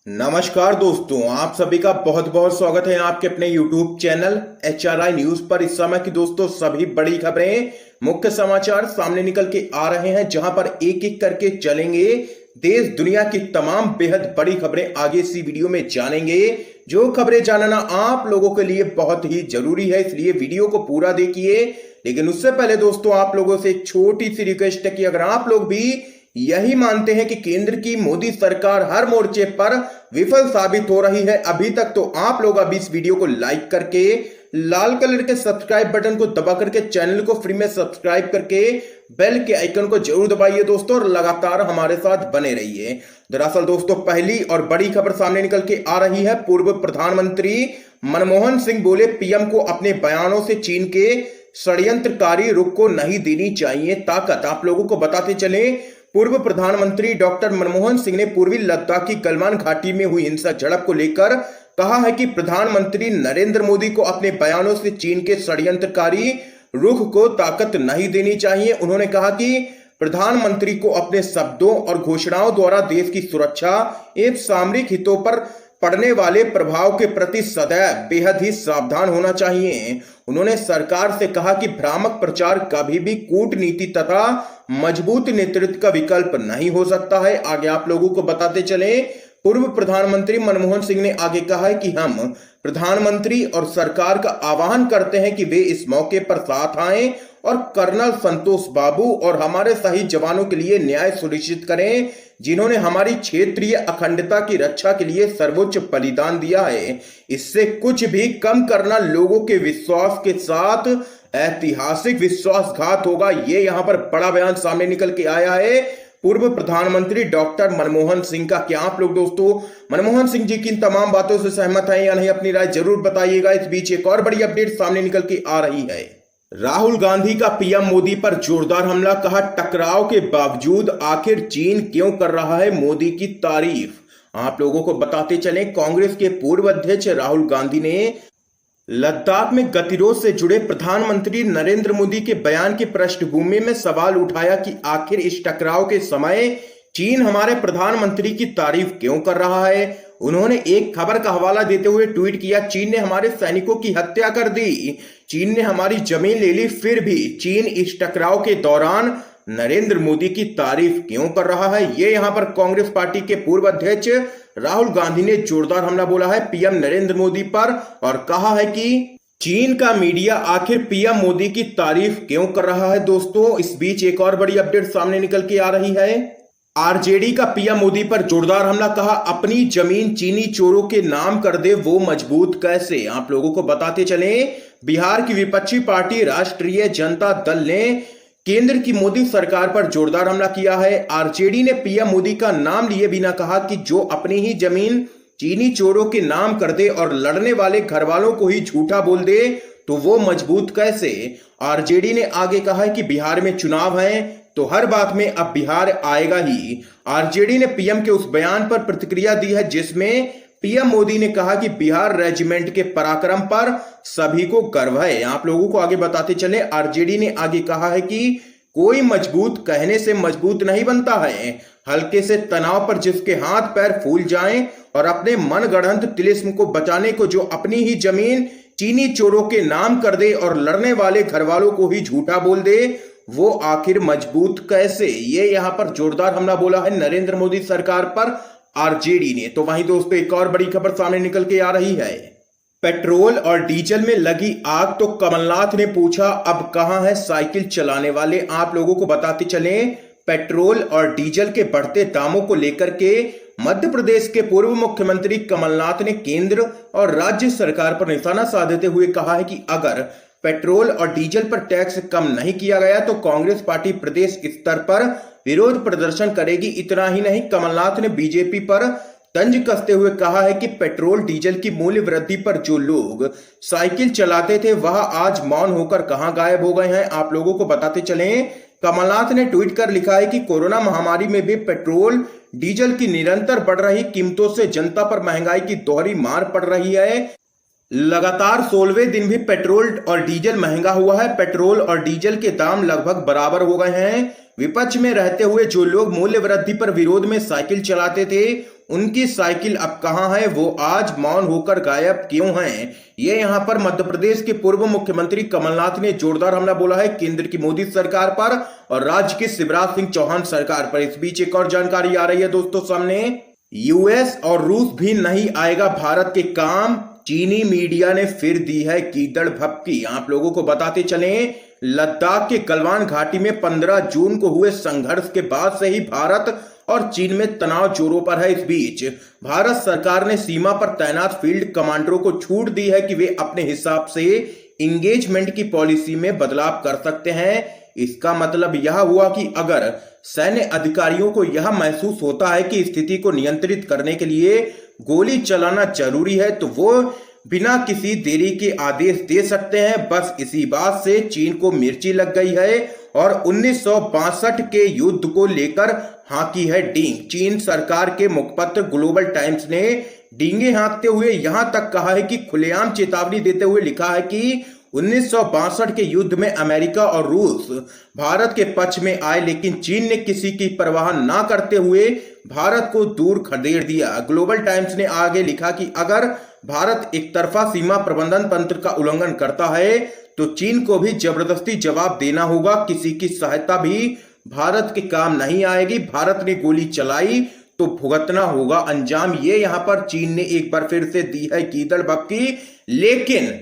नमस्कार दोस्तों, आप सभी का बहुत बहुत स्वागत है आपके अपने YouTube चैनल HRI न्यूज पर। इस समय की दोस्तों सभी बड़ी खबरें, मुख्य समाचार सामने निकल के आ रहे हैं, जहां पर एक एक करके चलेंगे। देश दुनिया की तमाम बेहद बड़ी खबरें आगे इसी वीडियो में जानेंगे। जो खबरें जानना आप लोगों के लिए बहुत ही जरूरी है, इसलिए वीडियो को पूरा देखिए। लेकिन उससे पहले दोस्तों आप लोगों से एक छोटी सी रिक्वेस्ट है कि अगर आप लोग भी यही मानते हैं कि केंद्र की मोदी सरकार हर मोर्चे पर विफल साबित हो रही है अभी तक, तो आप लोग अभी इस वीडियो को लाइक करके लाल कलर के सब्सक्राइब बटन को दबा करके चैनल को फ्री में सब्सक्राइब करके बेल के आइकन को जरूर दबाइए दोस्तों, और लगातार हमारे साथ बने रहिए। दरअसल दोस्तों पहली और बड़ी खबर सामने निकल के आ रही है। पूर्व प्रधानमंत्री मनमोहन सिंह बोले, पीएम को अपने बयानों से चीन के षड्यंत्रकारी रुख को नहीं देनी चाहिए ताकत। आप लोगों को बताते चले, पूर्व प्रधानमंत्री डॉक्टर मनमोहन सिंह ने पूर्वी लद्दाख की गलवान घाटी में हुई हिंसक झड़प को लेकर कहा है कि प्रधानमंत्री नरेंद्र मोदी को अपने बयानों से चीन के षड्यंत्रकारी रुख को ताकत नहीं देनी चाहिए। उन्होंने कहा कि प्रधानमंत्री को अपने शब्दों और घोषणाओं द्वारा देश की सुरक्षा एवं सामरिक हितों पर पड़ने वाले प्रभाव के प्रति सदैव बेहद ही सावधान होना चाहिए। उन्होंने सरकार से कहा कि भ्रामक प्रचार कभी भी कूटनीति तथा मजबूत नेतृत्व का विकल्प नहीं हो सकता है। आगे आप लोगों को बताते चले, पूर्व प्रधानमंत्री मनमोहन सिंह ने आगे कहा है कि हम प्रधानमंत्री और सरकार का आह्वान करते हैं कि वे इस मौके पर साथ आएं और कर्नल संतोष बाबू और हमारे शहीद जवानों के लिए न्याय सुनिश्चित करें, जिन्होंने हमारी क्षेत्रीय अखंडता की रक्षा के लिए सर्वोच्च बलिदान दिया है। इससे कुछ भी कम करना लोगों के विश्वास के साथ ऐतिहासिक विश्वासघात होगा। ये यहाँ पर बड़ा बयान सामने निकल के आया है पूर्व प्रधानमंत्री डॉक्टर मनमोहन सिंह का। क्या आप लोग दोस्तों मनमोहन सिंह जी की इन तमाम बातों से सहमत हैं या नहीं? अपनी राय जरूर बताइएगा। इस बीच एक और बड़ी अपडेट सामने निकल के आ रही है। राहुल गांधी का पीएम मोदी पर जोरदार हमला, कहा टकराव के बावजूद आखिर चीन क्यों कर रहा है मोदी की तारीफ। आप लोगों को बताते चलें, कांग्रेस के पूर्व अध्यक्ष राहुल गांधी ने लद्दाख में गतिरोध से जुड़े प्रधानमंत्री नरेंद्र मोदी के बयान की पृष्ठभूमि में सवाल उठाया कि आखिर इस टकराव के समय चीन हमारे प्रधानमंत्री की तारीफ क्यों कर रहा है। उन्होंने एक खबर का हवाला देते हुए ट्वीट किया, चीन ने हमारे सैनिकों की हत्या कर दी, चीन ने हमारी जमीन ले ली, फिर भी चीन इस टकराव के दौरान नरेंद्र मोदी की तारीफ क्यों कर रहा है। ये यहाँ पर कांग्रेस पार्टी के पूर्व अध्यक्ष राहुल गांधी ने जोरदार हमला बोला है पीएम नरेंद्र मोदी पर, और कहा है कि चीन का मीडिया आखिर पीएम मोदी की तारीफ क्यों कर रहा है। दोस्तों इस बीच एक और बड़ी अपडेट सामने निकल के आ रही है। आरजेडी का पीएम मोदी पर जोरदार हमला, कहा अपनी जमीन चीनी चोरों के नाम कर दे वो मजबूत कैसे। आप लोगों को बताते चले, बिहार की विपक्षी पार्टी राष्ट्रीय जनता दल ने केंद्र की मोदी सरकार पर जोरदार हमला किया है। आरजेडी ने पीएम मोदी का नाम लिए बिना कहा कि जो अपनी ही जमीन चीनी चोरों के नाम कर दे और लड़ने वाले घर वालों को ही झूठा बोल दे तो वो मजबूत कैसे। आरजेडी ने आगे कहा है कि बिहार में चुनाव है तो हर बात में अब बिहार आएगा ही। आरजेडी ने पीएम के उस बयान पर प्रतिक्रिया दी है जिसमें पीएम मोदी ने कहा कि बिहार रेजिमेंट के पराक्रम पर सभी को गर्व है। आप लोगों को आगे बताते चले, आरजेडी ने आगे कहा है कि कोई मजबूत कहने से मजबूत नहीं बनता है। हल्के से तनाव पर जिसके हाथ पैर फूल जाएं और अपने मनगढ़ंत तिलिस्म को बचाने को जो अपनी ही जमीन चीनी चोरों के नाम कर दे और लड़ने वाले घर वालों को ही झूठा बोल दे वो आखिर मजबूत कैसे। ये यहाँ पर जोरदार हमला बोला है नरेंद्र मोदी सरकार पर आरजेडी ने। तो वहीं दोस्तों एक और बड़ी खबर सामने निकल के आ रही है। पेट्रोल और डीजल में लगी आग तो कमलनाथ ने पूछा अब कहां है साइकिल चलाने वाले। आप लोगों को बताते चलें, पेट्रोल और डीजल के बढ़ते दामों को लेकर के मध्य प्रदेश के पूर्व मुख्यमंत्री कमलनाथ ने केंद्र और राज्य सरकार पर निशाना साधते हुए कहा है कि अगर पेट्रोल और डीजल पर टैक्स कम नहीं किया गया तो कांग्रेस पार्टी प्रदेश स्तर पर विरोध प्रदर्शन करेगी। इतना ही नहीं, कमलनाथ ने बीजेपी पर तंज कसते हुए कहा है कि पेट्रोल डीजल की मूल्य वृद्धि पर जो लोग साइकिल चलाते थे वह आज मौन होकर कहां गायब हो गए हैं। आप लोगों को बताते चलें, कमलनाथ ने ट्वीट कर लिखा है कि कोरोना महामारी में भी पेट्रोल डीजल की निरंतर बढ़ रही कीमतों से जनता पर महंगाई की दोहरी मार पड़ रही है। लगातार 16वें दिन भी पेट्रोल और डीजल महंगा हुआ है। पेट्रोल और डीजल के दाम लगभग बराबर हो गए हैं। विपक्ष में रहते हुए जो लोग मूल्य वृद्धि पर विरोध में साइकिल चलाते थे उनकी साइकिल अब कहां है, वो आज मौन होकर गायब क्यों हैं? ये यहां पर मध्य प्रदेश के पूर्व मुख्यमंत्री कमलनाथ ने जोरदार हमला बोला है केंद्र की मोदी सरकार पर और राज्य की शिवराज सिंह चौहान सरकार पर। इस बीच एक और जानकारी आ रही है दोस्तों सामने। यूएस और रूस भी नहीं आएगा भारत के काम, चीनी मीडिया ने फिर दी है कीदड़ भपकी। आप लोगों को बताते चलें, लद्दाख के गलवान घाटी में 15 जून को हुए संघर्ष के बाद से ही भारत और चीन में तनाव जोरों पर है। इस बीच भारत सरकार ने सीमा पर तैनात फील्ड कमांडरों को छूट दी है कि वे अपने हिसाब से इंगेजमेंट की पॉलिसी में बदलाव कर सकते हैं। इसका मतलब यह हुआ कि अगर सैन्य अधिकारियों को यह महसूस होता है कि स्थिति को नियंत्रित करने के लिए गोली चलाना जरूरी है तो वो बिना किसी देरी के आदेश दे सकते हैं। बस इसी बात से चीन को मिर्ची लग गई है और 1962 के युद्ध को लेकर हाँकी है डींग। चीन सरकार के मुखपत्र ग्लोबल टाइम्स ने डींगे हाँकते हुए यहां तक कहा है कि खुलेआम चेतावनी देते हुए लिखा है कि 1962 के युद्ध में अमेरिका और रूस भारत के पक्ष में आए, लेकिन चीन ने किसी की परवाह ना करते हुए भारत को दूर खदेड़ दिया। ग्लोबल टाइम्स ने आगे लिखा कि अगर भारत एक तरफा सीमा प्रबंधन तंत्र का उल्लंघन करता है तो चीन को भी जबरदस्ती जवाब देना होगा। किसी की सहायता भी भारत के काम नहीं आएगी। भारत ने गोली चलाई तो भुगतना होगा अंजाम। ये यहां पर चीन ने एक बार फिर से दी है कीदड़ भपकी। लेकिन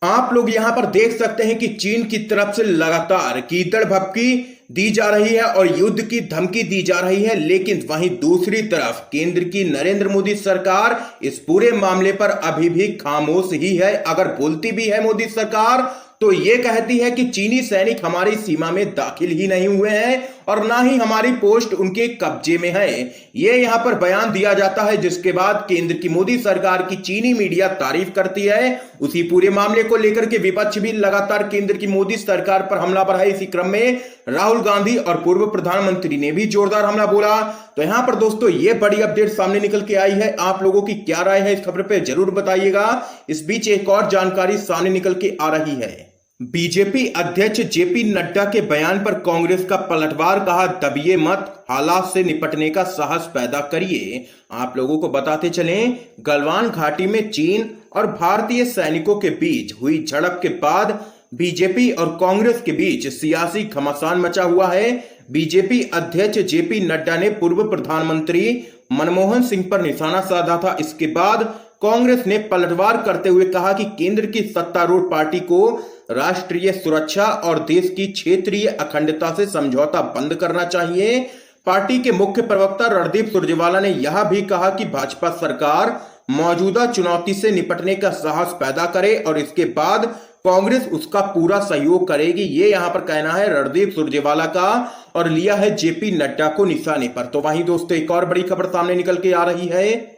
आप लोग यहां पर देख सकते हैं कि चीन की तरफ से लगातार कीदड़ भपकी दी जा रही है और युद्ध की धमकी दी जा रही है, लेकिन वहीं दूसरी तरफ केंद्र की नरेंद्र मोदी सरकार इस पूरे मामले पर अभी भी खामोश ही है। अगर बोलती भी है मोदी सरकार तो ये कहती है कि चीनी सैनिक हमारी सीमा में दाखिल ही नहीं हुए हैं और ना ही हमारी पोस्ट उनके कब्जे में है। ये यहां पर बयान दिया जाता है, जिसके बाद केंद्र की मोदी सरकार की चीनी मीडिया तारीफ करती है। उसी पूरे मामले को लेकर के विपक्ष भी लगातार केंद्र की मोदी सरकार पर हमलावर है। इसी क्रम में राहुल गांधी और पूर्व प्रधानमंत्री ने भी जोरदार हमला बोला। तो यहां पर दोस्तों ये बड़ी अपडेट सामने निकल के आई है। आप लोगों की क्या राय है इस खबर पे जरूर बताइएगा। इस बीच एक और जानकारी सामने निकल के आ रही है। बीजेपी अध्यक्ष जेपी नड्डा के बयान पर कांग्रेस का पलटवार, कहा दबिए मत, हालात से निपटने का साहस पैदा करिए। आप लोगों को बताते चलें, गलवान घाटी में चीन और भारतीय सैनिकों के बीच हुई झड़प के बाद बीजेपी और कांग्रेस के बीच सियासी घमासान मचा हुआ है। बीजेपी अध्यक्ष जेपी नड्डा ने पूर्व प्रधानमंत्री मनमोहन सिंह पर निशाना साधा था। इसके बाद कांग्रेस ने पलटवार करते हुए कहा कि केंद्र की सत्तारूढ़ पार्टी को राष्ट्रीय सुरक्षा और देश की क्षेत्रीय अखंडता से समझौता बंद करना चाहिए। पार्टी के मुख्य प्रवक्ता रणदीप सुरजेवाला ने यह भी कहा कि भाजपा सरकार मौजूदा चुनौती से निपटने का साहस पैदा करे और इसके बाद कांग्रेस उसका पूरा सहयोग करेगी। ये यहां पर कहना है रणदीप सुरजेवाला का और लिया है जेपी नड्डा को निशाने पर। तो वहीं दोस्तों एक और बड़ी खबर सामने निकल के आ रही है।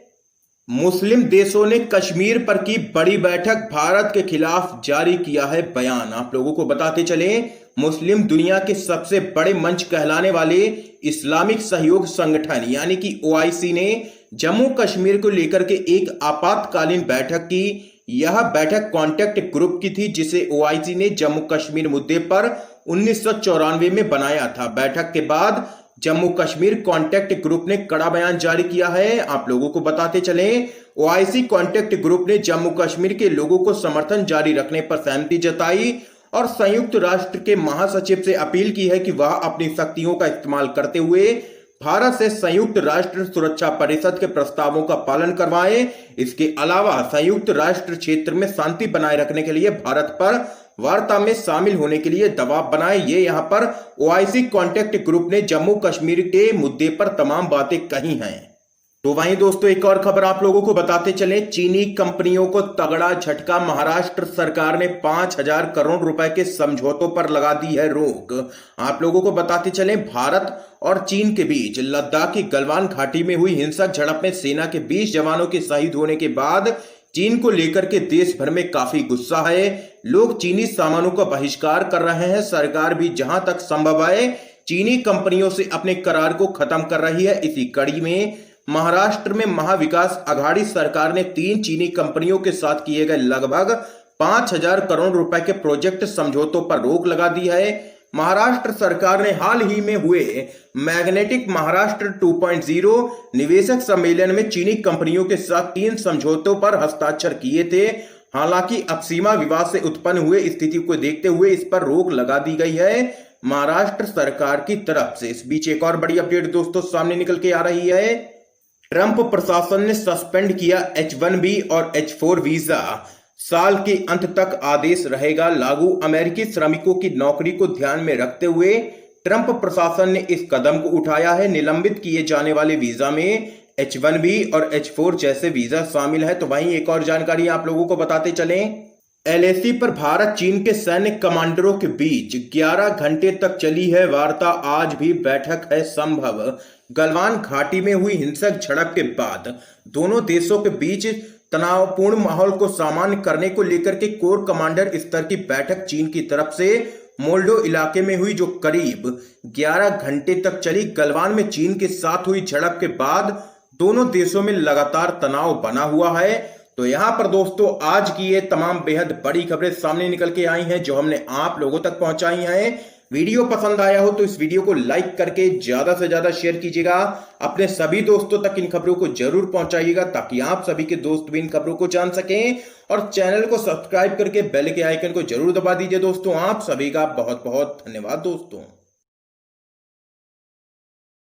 मुस्लिम देशों ने कश्मीर पर की बड़ी बैठक, भारत के खिलाफ जारी किया है बयान। आप लोगों को बताते चलें, मुस्लिम दुनिया के सबसे बड़े मंच कहलाने वाले इस्लामिक सहयोग संगठन यानी कि ओआईसी ने जम्मू कश्मीर को लेकर के एक आपातकालीन बैठक की। यह बैठक कॉन्टैक्ट ग्रुप की थी, जिसे ओआईसी ने जम्मू कश्मीर मुद्दे पर 1994 में बनाया था। बैठक के बाद जम्मू कश्मीर कॉन्टैक्ट ग्रुप ने कड़ा बयान जारी किया है। आप लोगों को बताते चलें, ओआईसी कॉन्टैक्ट ग्रुप ने जम्मू कश्मीर के लोगों को समर्थन जारी रखने पर सहमति जताई और संयुक्त राष्ट्र के महासचिव से अपील की है कि वह अपनी शक्तियों का इस्तेमाल करते हुए भारत से संयुक्त राष्ट्र सुरक्षा परिषद के प्रस्तावों का पालन करवाएं। इसके अलावा संयुक्त राष्ट्र क्षेत्र में शांति बनाए रखने के लिए भारत पर वार्ता में शामिल होने के लिए दबाव बनाए। ये यहां पर ओआईसी कॉन्टैक्ट ग्रुप ने जम्मू कश्मीर के मुद्दे पर तमाम बातें कही हैं। तो वहीं दोस्तों एक और खबर आप लोगों को बताते चलें, चीनी कंपनियों को तगड़ा झटका, महाराष्ट्र सरकार ने 5,000 करोड़ रुपए के समझौतों पर लगा दी है रोक। आप लोगों को बताते चलें, भारत और चीन के बीच लद्दाख की गलवान घाटी में हुई हिंसक झड़प में सेना के 20 जवानों के शहीद होने के बाद चीन को लेकर के देश भर में काफी गुस्सा है। लोग चीनी सामानों का बहिष्कार कर रहे हैं। सरकार भी जहां तक संभव है चीनी कंपनियों से अपने करार को खत्म कर रही है। इसी कड़ी में महाराष्ट्र में महाविकास आघाड़ी सरकार ने 3 चीनी कंपनियों के साथ किए गए लगभग 5,000 करोड़ रुपए के प्रोजेक्ट समझौतों पर रोक लगा दी है। महाराष्ट्र सरकार ने हाल ही में हुए मैग्नेटिक महाराष्ट्र 2.0 निवेशक सम्मेलन में चीनी कंपनियों के साथ 3 समझौतों पर हस्ताक्षर किए थे। हालांकि अब सीमा विवाद से उत्पन्न हुए स्थिति को देखते हुए इस पर रोक लगा दी गई है महाराष्ट्र सरकार की तरफ से। इस बीच एक और बड़ी अपडेट दोस्तों सामने निकल के आ रही है। ट्रंप प्रशासन ने सस्पेंड किया H1B और H4 वीजा, साल के अंत तक आदेश रहेगा लागू। अमेरिकी श्रमिकों की नौकरी को ध्यान में रखते हुए ट्रंप प्रशासन ने इस कदम को उठाया है। निलंबित किए जाने वाले वीजा में H1B और H4 जैसे वीजा शामिल है। तो वहीं एक और जानकारी आप लोगों को बताते चलें। LAC पर भारत चीन के सैन्य कमांडरों के बीच 11 घंटे तक चली है वार्ता, आज भी बैठक है संभव। गलवान घाटी में हुई हिंसक झड़प के बाद दोनों देशों के बीच तनावपूर्ण माहौल को सामान्य करने को लेकर के कोर कमांडर स्तर की बैठक चीन की तरफ से मोल्डो इलाके में हुई, जो करीब 11 घंटे तक चली। गलवान में चीन के साथ हुई झड़प के बाद दोनों देशों में लगातार तनाव बना हुआ है। तो यहाँ पर दोस्तों आज की ये तमाम बेहद बड़ी खबरें सामने निकल के आई हैं जो हमने आप लोगों तक पहुंचाई हैं। वीडियो पसंद आया हो तो इस वीडियो को लाइक करके ज्यादा से ज्यादा शेयर कीजिएगा, अपने सभी दोस्तों तक इन खबरों को जरूर पहुंचाइएगा ताकि आप सभी के दोस्त भी इन खबरों को जान सकें। और चैनल को सब्सक्राइब करके बेल के आइकन को जरूर दबा दीजिए दोस्तों। आप सभी का बहुत बहुत धन्यवाद दोस्तों।